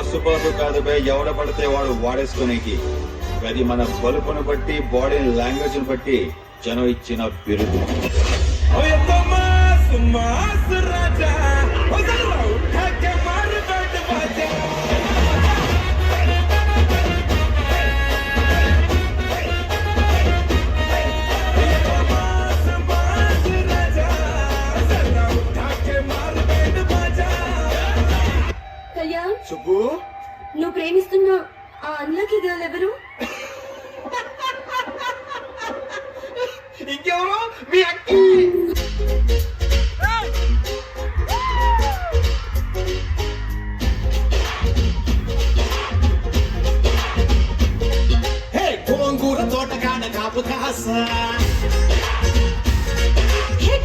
పసుపాసు కాదు బే, ఎవడ పడితే వాడు వాడేసుకునేకి. అది మన బలుపును బట్టి, బాడీ లాంగ్వేజ్ బట్టి జనం ఇచ్చిన బిరుదు. కళ్యాణ్, సుబ్బు, నువ్వు ప్రేమిస్తున్న ఆ అన్లకి గర్ల్ ఎవరు? ఇంకెవరు? మీ అక్క. గోంగూర తోటకాడ కాపు కాస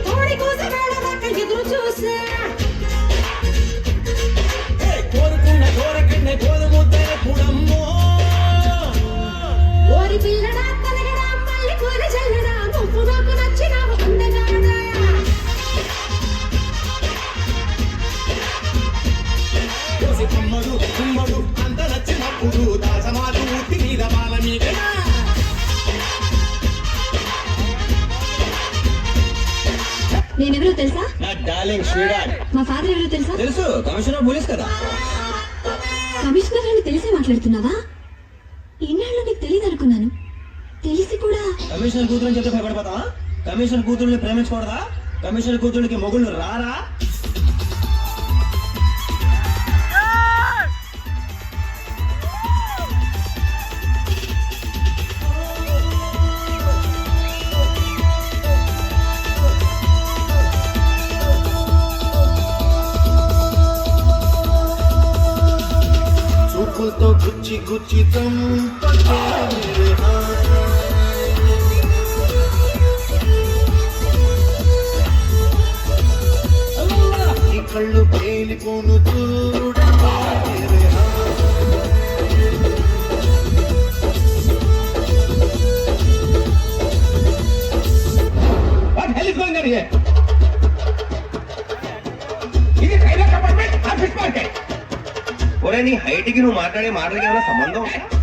కోడి కూస వేళదాకా ఎదురు చూసా. కోరుకున్న కోరకన్నే కోరుముద్దర పుడమ్మో. ఓరి పిల్లడా తలగడా మళ్ళీ కూర జల్లడా, నువ్వు నాకు నచ్చినావు అందగాడా. కోసి కమ్మడు కుమ్మడు అంత నచ్చినప్పుడు దాసమాలు ఊటి మీద బాల మీద నేనెవరో తెలుసా? నా డార్లింగ్ స్వీడార్ట్. మా ఫాదర్ ఎవరో తెలుసా? తెలుసు, కమిషనర్ పోలీస్ కదా. కమిషనర్ అని తెలిసే మాట్లాడుతున్నావా? ఇన్నాళ్ళు నీకు తెలియదు అనుకున్నాను. తెలిసి కూడా కమిషనర్ కూతురు చెప్తే భయపడిపోతావా? కమిషనర్ కూతురుని ప్రేమించకూడదా? కమిషనర్ కూతురుకి మొగుళ్ళు రారా? చూపులతో గుచ్చి గుచ్చి నీ కళ్ళు పేలిపోను చూడా. నీ హైట్ కి నువ్వు మాట్లాడే మాటలకి ఏమైనా సంబంధం?